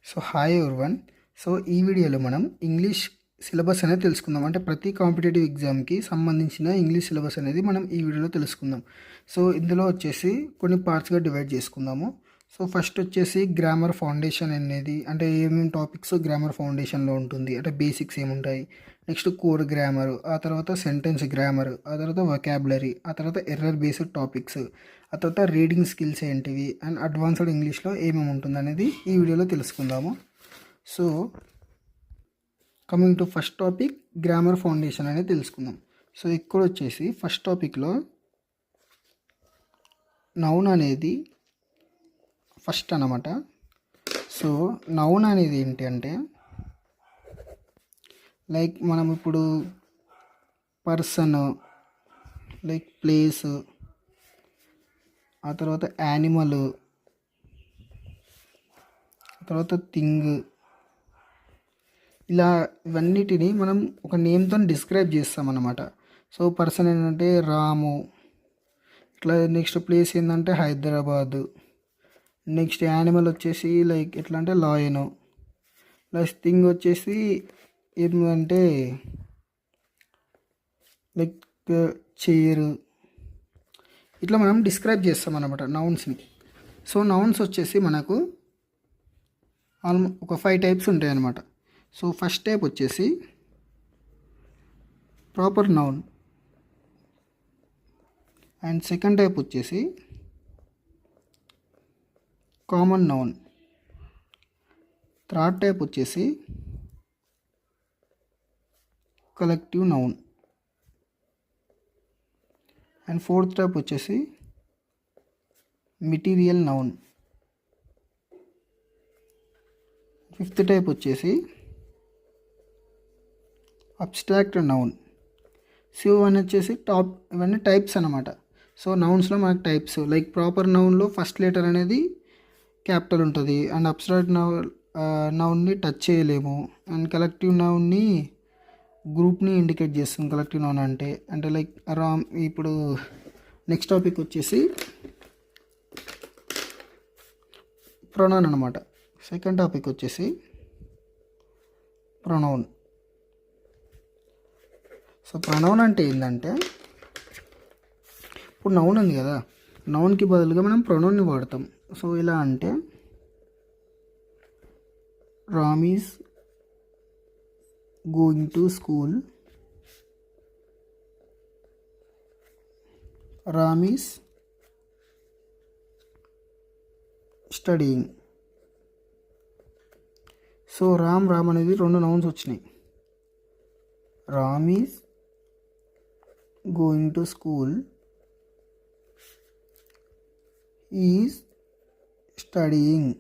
So hi everyone. So ఈ వీడియోలో మనం ఇంగ్లీష్ సిలబస్ అనేది తెలుసుకుందాం. అంటే ప్రతి కాంపిటేటివ్ ఎగ్జామ్కి సంబంధించిన ఇంగ్లీష్ సిలబస్ అనేది మనం ఈ వీడియోలో తెలుసుకుందాం. సో ఇందులో వచ్చేసి కొన్ని పార్ట్స్గా డివైడ్ చేసుకుందాము. సో ఫస్ట్ వచ్చేసి గ్రామర్ ఫౌండేషన్ అనేది అంటే ఏమేమి టాపిక్స్ గ్రామర్ ఫౌండేషన్లో ఉంటుంది, అంటే బేసిక్స్ ఏముంటాయి, నెక్స్ట్ కోర్ గ్రామర్, ఆ తర్వాత సెంటెన్స్ గ్రామర్, ఆ తర్వాత వొకాబులరీ, ఆ తర్వాత ఎర్రర్ బేస్డ్ టాపిక్స్, ఆ తర్వాత రీడింగ్ స్కిల్స్ ఏంటివి అండ్ అడ్వాన్స్డ్ ఇంగ్లీష్లో ఏమేమి ఉంటుంది అనేది ఈ వీడియోలో తెలుసుకుందాము. So coming to first topic grammar foundation అనేది తెలుసుకుందాం. సో ఇక్కడ వచ్చేసి ఫస్ట్ టాపిక్లో నౌన్ అనేది ఫస్ట్ అన్నమాట. సో నౌన్ అనేది ఏంటి అంటే లైక్ మనం ఇప్పుడు పర్సన్, లైక్ ప్లేస్, ఆ తర్వాత యానిమల్, ఆ తర్వాత థింగ్, ఇలా ఇవన్నిటిని మనం ఒక నేమ్తో డిస్క్రైబ్ చేస్తాం అన్నమాట. సో పర్సన్ ఏంటంటే రాము, ఇట్లా నెక్స్ట్ ప్లేస్ ఏంటంటే హైదరాబాదు, నెక్స్ట్ యానిమల్ వచ్చేసి లైక్ ఎట్లా అంటే లాయను, ప్లస్ థింగ్ వచ్చేసి ఏంటంటే లైక్ చైరు, ఇట్లా మనం డిస్క్రైబ్ చేస్తాం అన్నమాట నౌన్స్ని. సో నౌన్స్ వచ్చేసి మనకు ఒక 5 టైప్స్ ఉంటాయి అన్నమాట. సో ఫస్ట్ టైప్ వచ్చేసి proper noun, and second type వచ్చేసి కామన్ నౌన్, థర్డ్ టైప్ వచ్చేసి collective noun, and fourth type వచ్చేసి మెటీరియల్ నౌన్, ఫిఫ్త్ టైప్ వచ్చేసి అబ్స్ట్రాక్ట్ నౌన్. సో ఇవన్నీ వచ్చేసి ఇవన్నీ టైప్స్ అన్నమాట. సో నౌన్స్లో మనకు టైప్స్ లైక్ ప్రాపర్ నౌన్లో ఫస్ట్ లెటర్ అనేది క్యాపిటల్ ఉంటుంది, అండ్ అబ్స్ట్రాక్ట్ నౌన్ని టచ్ చేయలేము, అండ్ కలెక్టివ్ నౌన్ని గ్రూప్ని ఇండికేట్ చేస్తుంది. కలెక్టివ్ నౌన్ అంటే లైక్ ఇప్పుడు నెక్స్ట్ టాపిక్ వచ్చేసి ప్రొనౌన్ అనమాట. సెకండ్ టాపిక్ వచ్చేసి ప్రొనౌన్. సో ప్రొనౌన్ అంటే ఏంటంటే ఇప్పుడు నౌన్ ఉంది కదా, నౌన్కి బదులుగా మనం ప్రొనౌన్ని వాడతాం. సో ఇలా అంటే Ram is going to school, Ram is studying. So Ram అనేది 2 నౌన్స్ వచ్చినాయి. Ram is going to school, is studying.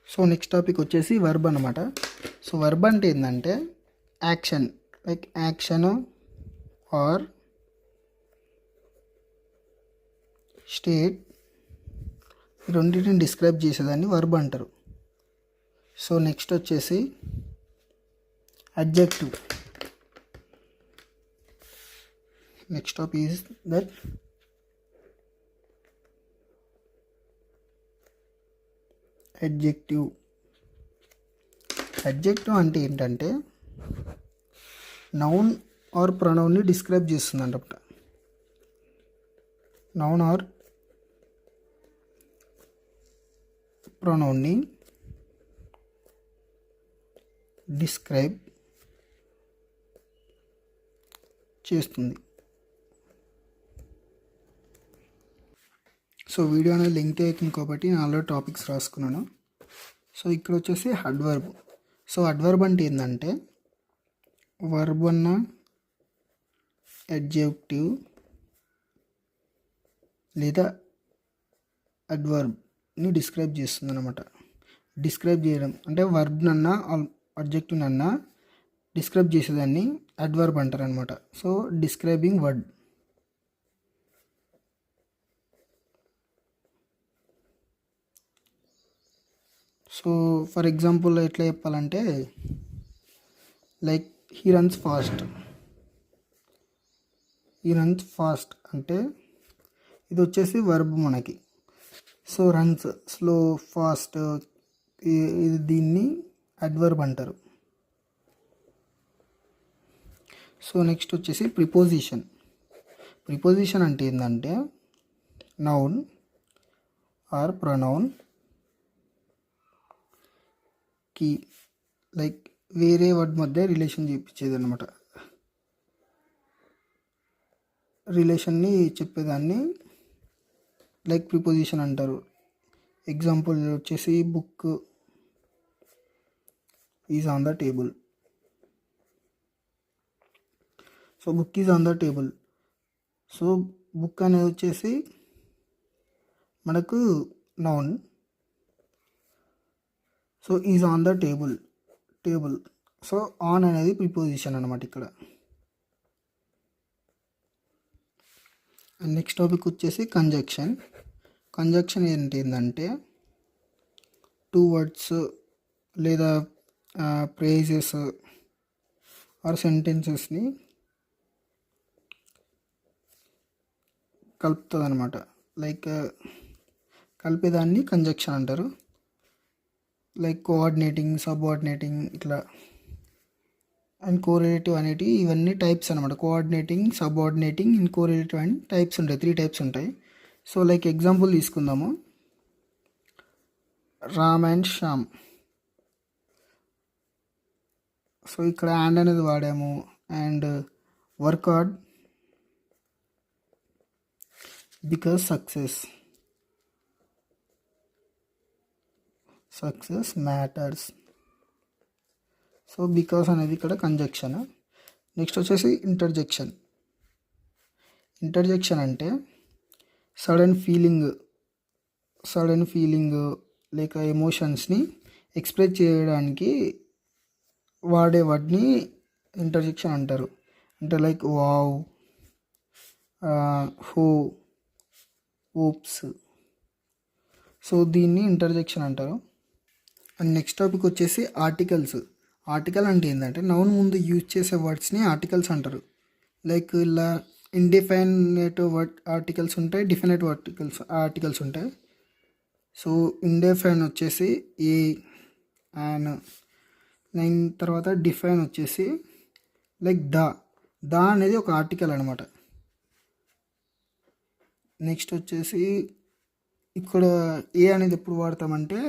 So next topic వచ్చేసి వర్బ్ అనమాట. సో వర్బ్ అంటే ఏంటంటే action, like action or state, ఈ రెండింటిని డిస్క్రైబ్ చేసేదాన్ని వర్బ్ అంటారు. సో నెక్స్ట్ వచ్చేసి adjective. Next topic is that adjective. Adjective అంటే ఏంటంటే నౌన్ ఆర్ ప్రొనౌన్ని డిస్క్రైబ్ చేస్తుంది అన్నమాట. నౌన్ ఆర్ ప్రొనౌన్ని డిస్క్రైబ్ చేస్తుంది. సో వీడియో అనేది లెంగ్త్ అవుతుంది కాబట్టి నేను ఆల్రెడీ టాపిక్స్ రాసుకున్నాను. సో ఇక్కడ వచ్చేసి అడ్వర్బ్. సో అడ్వర్బ్ అంటే ఏంటంటే వర్బ్ అన్న అడ్జెక్టివ్ లేదా అడ్వర్బ్ని డిస్క్రైబ్ చేస్తుంది అనమాట. డిస్క్రైబ్ చేయడం అంటే వర్బ్నన్నా అడ్జెక్టివ్నన్నా డిస్క్రైబ్ చేసేదాన్ని అడ్వర్బ్ అంటారు అనమాట. So describing word. So for example ఎట్లా చెప్పాలంటే like he runs fast. He runs fast అంటే ఇది వచ్చేసి వర్బ్ మనకి. సో రన్స్ స్లో, ఫాస్ట్, ఇది దీన్ని అడ్వర్బ్ అంటారు. సో నెక్స్ట్ వచ్చేసి ప్రిపోజిషన్. ప్రిపోజిషన్ అంటే ఏంటంటే నౌన్ ఆర్ ప్రొనౌన్ కి లైక్ వేరే వర్డ్ మధ్య రిలేషన్ చూపించేది అనమాట. రిలేషన్ని చెప్పేదాన్ని లైక్ ప్రిపోజిషన్ అంటారు. ఎగ్జాంపుల్ వచ్చేసి book is on the table. So book is on the table. So book అనేది వచ్చేసి మనకు noun. So is on the table. So on అనేది ప్రిపోజిషన్ అనమాట ఇక్కడ. అండ్ నెక్స్ట్ టాపిక్ వచ్చేసి కంజంక్షన్. కంజంక్షన్ ఏంటంటే టూ వర్డ్స్ లేదా ప్రేజెస్ ఆర్ సెంటెన్సెస్ని కలుపుతుంది అనమాట. లైక్ కలిపేదాన్ని కంజంక్షన్ అంటారు. లైక్ కోఆర్డినేటింగ్, సబార్డినేటింగ్ ఇట్లా అండ్ కోరిలేటివ్ అనేటివి ఇవన్నీ టైప్స్ అనమాట. కోఆర్డినేటింగ్, సబార్డినేటింగ్ అండ్ కోరిలేటివ్ అని టైప్స్ ఉంటాయి. 3 టైప్స్ ఉంటాయి. సో లైక్ ఎగ్జాంపుల్ తీసుకుందాము. రామ్ అండ్ శ్యామ్. సో ఇక్కడ అండ్ అనేది వాడాము. And work hard because success matters. So because అనేది ఇక్కడ కంజంక్షన్. నెక్స్ట్ వచ్చేసి ఇంటర్జెక్షన్. ఇంటర్జెక్షన్ అంటే సడన్ ఫీలింగ్ లేక ఎమోషన్స్ని ఎక్స్ప్రెస్ చేయడానికి వాడే వర్డ్ని ఇంటర్జెక్షన్ అంటారు. అంటే లైక్ వావ్, హో, ఓప్స్. సో దీన్ని ఇంటర్జెక్షన్ అంటారు. అండ్ నెక్స్ట్ టాపిక్ వచ్చేసి ఆర్టికల్స్. ఆర్టికల్ అంటే ఏంటంటే నౌన్ ముందు యూజ్ చేసే వర్డ్స్ని ఆర్టికల్స్ అంటారు. లైక్ ఇలా ఇండిఫైనెట్ ఆర్టికల్స్ ఉంటాయి, డిఫినెట్ ఆర్టికల్స్ ఉంటాయి. సో ఇండిఫైన్ వచ్చేసి ఏ అండ్ దాని తర్వాత డిఫైన్ వచ్చేసి లైక్ ద అనేది ఒక ఆర్టికల్ అనమాట. నెక్స్ట్ వచ్చేసి ఇక్కడ ఏ అనేది ఎప్పుడు వాడతామంటే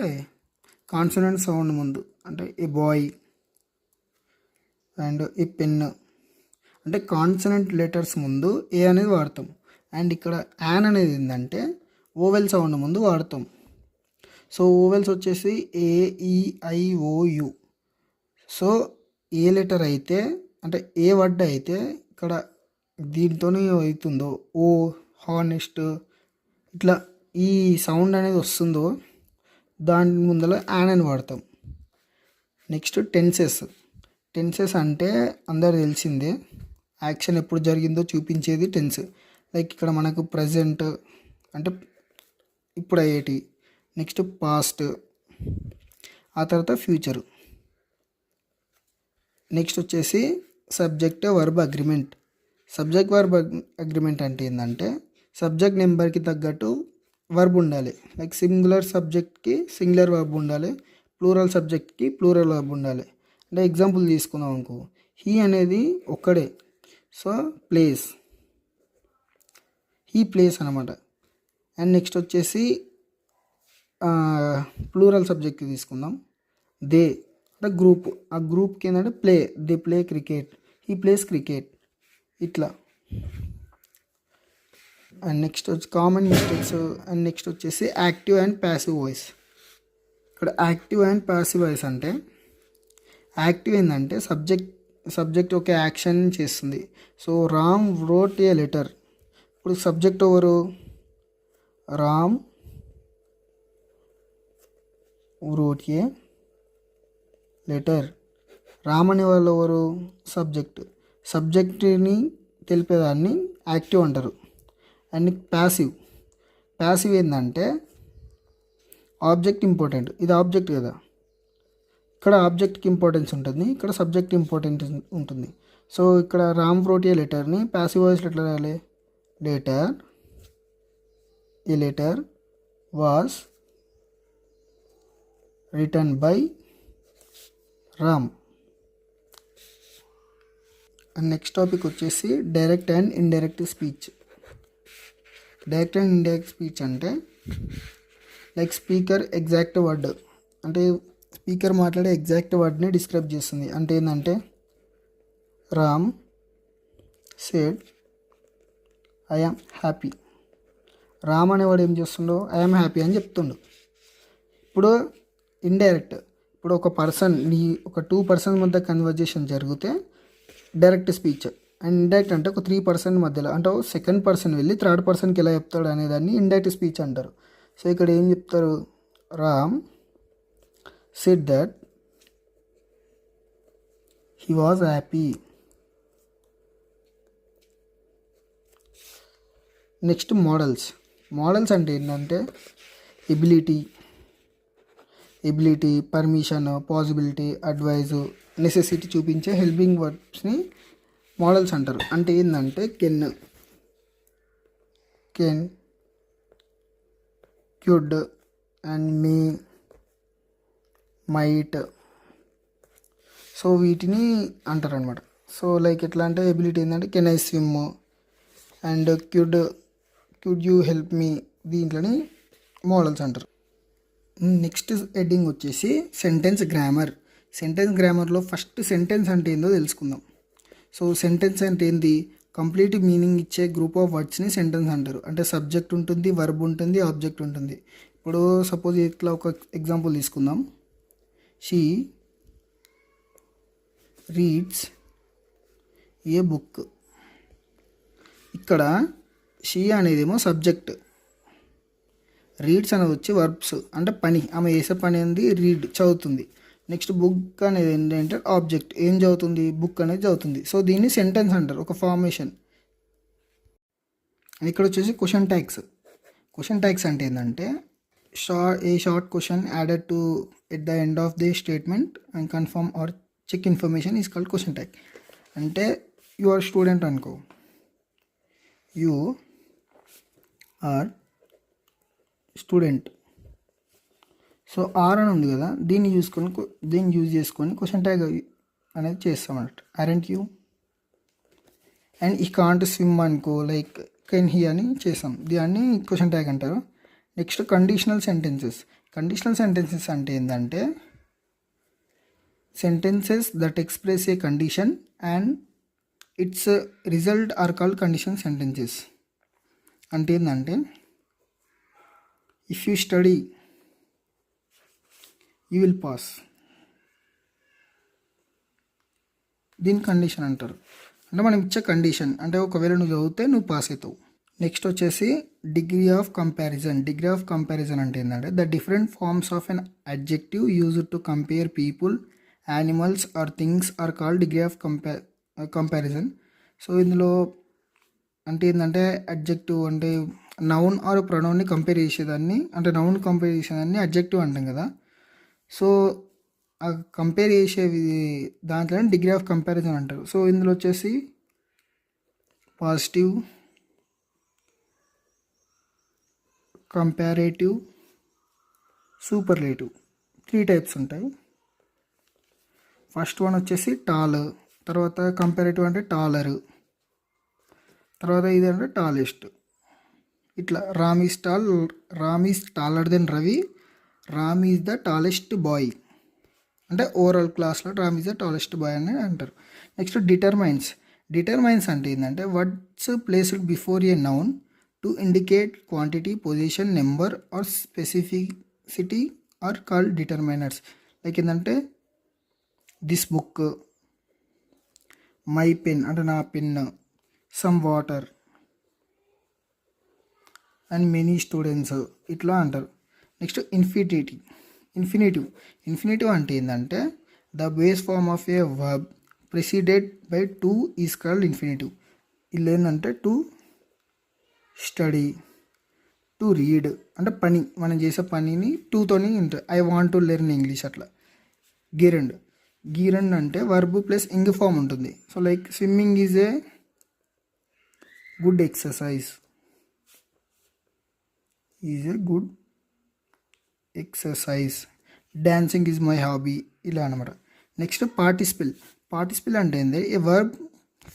కాన్సనెంట్ సౌండ్ ముందు, అంటే ఏ బాయ్ అండ్ ఏ పెన్ అంటే కాన్సనెంట్ లెటర్స్ ముందు ఏ అనేది వాడతాం. అండ్ ఇక్కడ యాన్ అనేది ఏంటంటే ఓవెల్ సౌండ్ ముందు వాడతాం. సో ఓవెల్స్ వచ్చేసి AEIOU. సో ఏ లెటర్ అయితే అంటే ఏ వర్డ్ అయితే ఇక్కడ దీంతోనే అవుతుందో ఓ, హానెస్ట్ ఇట్లా ఈ సౌండ్ అనేది వస్తుందో దాని ముందర యాన్ అని వాడతాం. నెక్స్ట్ టెన్సెస్ అంటే అందరు తెలిసిందే, యాక్షన్ ఎప్పుడు జరిగిందో చూపించేది టెన్స్. లైక్ ఇక్కడ మనకు ప్రజెంట్ అంటే ఇప్పుడు అయ్యేటి, నెక్స్ట్ పాస్ట్, ఆ తర్వాత ఫ్యూచరు. నెక్స్ట్ వచ్చేసి సబ్జెక్ట్ వర్బ్ అగ్రిమెంట్. అంటే ఏంటంటే సబ్జెక్ట్ నెంబర్కి తగ్గట్టు వర్బ్ ఉండాలి. లైక్ సింగులర్ సబ్జెక్ట్కి సింగులర్ వర్బ్ ఉండాలి, ప్లూరల్ సబ్జెక్ట్కి ప్లూరల్ వర్బ్ ఉండాలి. అంటే ఎగ్జాంపుల్ తీసుకుందాం అనుకో, హీ అనేది ఒక్కడే. సో హీ ప్లేస్ అనమాట. అండ్ నెక్స్ట్ వచ్చేసి ప్లూరల్ సబ్జెక్ట్ తీసుకుందాం, దే అంటే గ్రూప్. ఆ గ్రూప్కి ఏంటంటే they play cricket, he plays cricket ఇట్లా. అండ్ నెక్స్ట్ వచ్చి కామన్ మిస్టేక్స్. అండ్ నెక్స్ట్ వచ్చేసి యాక్టివ్ అండ్ ప్యాసివ్ వాయిస్. ఇక్కడ యాక్టివ్ అండ్ ప్యాసివ్ వాయిస్ అంటే యాక్టివ్ ఏంటంటే సబ్జెక్ట్ ఒక యాక్షన్ చేస్తుంది. సో రామ్ వ్రోట్ ఏ లెటర్. ఇప్పుడు సబ్జెక్ట్ ఎవరు? రామ్ వ్రోట్ ఏ లెటర్. రామ్ అనే వాళ్ళు ఎవరు? సబ్జెక్ట్ని తెలిపేదాన్ని యాక్టివ్ అంటారు. అండ్ ప్యాసివ్ ఏంటంటే ఆబ్జెక్ట్ ఇంపార్టెంట్. ఇది ఆబ్జెక్ట్ కదా, ఇక్కడ ఆబ్జెక్ట్కి ఇంపార్టెన్స్ ఉంటుంది, ఇక్కడ సబ్జెక్ట్ ఇంపార్టెన్స్ ఉంటుంది. సో ఇక్కడ రామ్ వ్రోట్ ఏ లెటర్ని ప్యాసివ్ వాయిస్లో ఎట్లా రాయాలి? A letter was written by Ram. And next topic వచ్చేసి direct and indirect speech. Direct and indirect speech అంటే లైక్ స్పీకర్ ఎగ్జాక్ట్ వర్డ్, అంటే స్పీకర్ మాట్లాడే ఎగ్జాక్ట్ వర్డ్ని డిస్క్రైబ్ చేస్తుంది. అంటే ఏంటంటే Ram said I am happy. Ram అనేవాడు ఏం చేస్తుండో ఐ యామ్ హ్యాపీ అని చెప్తుండు. ఇప్పుడు ఇండైరెక్ట్, ఇప్పుడు ఒక పర్సన్ ఒక 2 పర్సన్స్ మధ్య కన్వర్జేషన్ జరిగితే డైరెక్ట్ స్పీచ్. అండ్ ఇండైరెక్ట్ అంటే ఒక 3 పర్సన్ మధ్యలో, అంటే సెకండ్ పర్సన్ వెళ్ళి థర్డ్ పర్సన్కి ఎలా చెప్తాడు అనేదాన్ని ఇండైరెక్ట్ స్పీచ్ అంటారు. సో ఇక్కడ ఏం చెప్తారు, Ram said that he was happy. Next modals అంటే ఏంటంటే ability, permission, possibility, advise, necessity చూపించే హెల్పింగ్ వర్బ్స్ని మోడల్స్ అంటారు. అంటే ఏంటంటే can, could and may, might. So వీటిని అంటారు అనమాట. సో లైక్ ఎట్లా అంటే ఎబిలిటీ ఏంటంటే can I swim, and could you help me, దీంట్లోని మోడల్స్ అంటారు. నెక్స్ట్ హెడ్డింగ్ వచ్చేసి సెంటెన్స్ గ్రామర్లో ఫస్ట్ సెంటెన్స్ అంటే ఏందో తెలుసుకుందాం. సో సెంటెన్స్ అంటే ఏంది, కంప్లీట్ మీనింగ్ ఇచ్చే గ్రూప్ ఆఫ్ వర్డ్స్ని సెంటెన్స్ అంటారు. అంటే సబ్జెక్ట్ ఉంటుంది, వర్బ్ ఉంటుంది, ఆబ్జెక్ట్ ఉంటుంది. ఇప్పుడు సపోజ్ ఇట్లా ఒక ఎగ్జాంపుల్ తీసుకుందాం. She reads a book. ఇక్కడ షీ అనేదేమో సబ్జెక్ట్, రీడ్స్ అనేది వచ్చి వర్బ్స్ అంటే పని, ఆమె చేసే పని అనేది రీడ్ చదువుతుంది. నెక్స్ట్ బుక్ అనేది ఏంటంటే ఆబ్జెక్ట్, ఏం చదువుతుంది, బుక్ అనేది చదువుతుంది. సో దీన్ని సెంటెన్స్ అంటారు, ఒక ఫార్మేషన్. ఇక్కడ వచ్చేసి క్వశ్చన్ ట్యాగ్స్ అంటే ఏంటంటే short question added to at the end of the statement and confirm or check information is called question tag. అంటే యు ఆర్ స్టూడెంట్ అనుకో, you are student. So are అని ఉంది కదా, దీన్ని యూజ్ చేసుకొని క్వశ్చన్ ట్యాగ్ అనేది చేస్తామన్నట్టు. Aren't you and he can't swim అనుకో, లైక్ కెన్ హీ అని చేస్తాం, దాన్ని క్వశ్చన్ ట్యాగ్ అంటారు. నెక్స్ట్ కండిషనల్ సెంటెన్సెస్ అంటే ఏంటంటే sentences that express a condition and it's result are called conditional sentences. అంటే ఏంటంటే if you study you will pass, దీని కండిషన్ అంటారు. అంటే మనం ఇచ్చే కండిషన్, అంటే ఒకవేళ నువ్వు చదివితే నువ్వు పాస్ అవుతావు. నెక్స్ట్ వచ్చేసి డిగ్రీ ఆఫ్ కంపారిజన్ అంటే ఏంటంటే the different forms of an adjective used to compare people, animals or things are called degree of comparison. So ఇందులో అంటే ఏంటంటే అడ్జెక్టివ్ అంటే నౌన్ ఆర్ ప్రొనౌన్ని కంపేర్ చేసేదాన్ని, అంటే నౌన్ కంపేర్ చేసేదాన్ని అడ్జెక్టివ్ అంటాం కదా. సో ఆ కంపేర్ చేసేవి దాంట్లోనే డిగ్రీ ఆఫ్ కంపారిజన్ అంటారు. సో ఇందులో వచ్చేసి పాజిటివ్, కంపారేటివ్, సూపర్లేటివ్ 3 టైప్స్ ఉంటాయి. ఫస్ట్ వన్ వచ్చేసి టాల్, తర్వాత కంపారేటివ్ అంటే టాలర్, తర్వాత ఇది అంటే టాలెస్ట్. ఇట్లా Ram is taller than Ravi, Ram is the tallest boy. అంటే ఓవరాల్ క్లాస్లో Ram is the tallest boy అని అంటారు. నెక్స్ట్ డిటర్మైన్స్ అంటే ఏంటంటే words placed before a noun to indicate quantity, position, number or specificity are called determiners. Like ఏంటంటే this book, my pen అంటే నా pen, some water and many students, ఇట్లా అంటారు. Next infinitive అంటే ఏంటంటే the base form of a verb preceded by to is called infinitive. ఇది ఏంటంటే to study, to read అంటే పని, మనం చేసే పనిని టూతోని ఉంటుంది. I want to learn English అట్లా. గీరండ్ అంటే వర్బ్ ప్లస్ ఇంగ్ ఫామ్ ఉంటుంది. So like swimming is a good exercise, dancing is my hobby ఇలా అనమాట. Next participle. పార్టిసిపిల్ అంటే ఏంది? A verb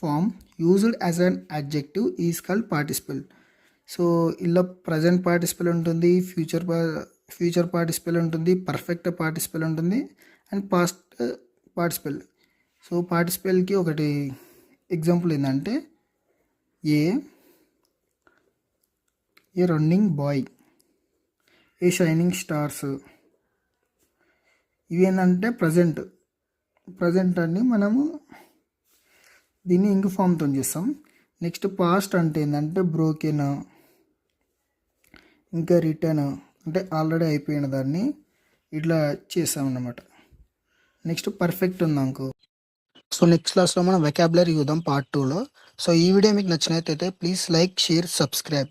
form used as an adjective is called participle. So ఇలా present participle ఉంటుంది, future participle ఉంటుంది, perfect participle ఉంటుంది and past participle. So పార్టిసిపిల్కి ఒకటి ఎగ్జాంపుల్ ఏంటంటే a running boy, a shining stars. ఇవి ఏంటంటే ప్రజెంట్ అని మనము దీన్ని ఇంక ఫామ్తో చేస్తాం. నెక్స్ట్ పాస్ట్ అంటే ఏంటంటే బ్రోకెన్, ఇంకా రిటర్న్ అంటే ఆల్రెడీ అయిపోయిన దాన్ని ఇట్లా చేస్తాం అన్నమాట. నెక్స్ట్ పర్ఫెక్ట్ ఉందనుకో. సో నెక్స్ట్ క్లాస్లో మనం వెకాబులరీ చూద్దాం పార్ట్ 2లో. సో ఈ వీడియో మీకు నచ్చినట్లయితే ప్లీజ్ లైక్, షేర్, సబ్స్క్రైబ్.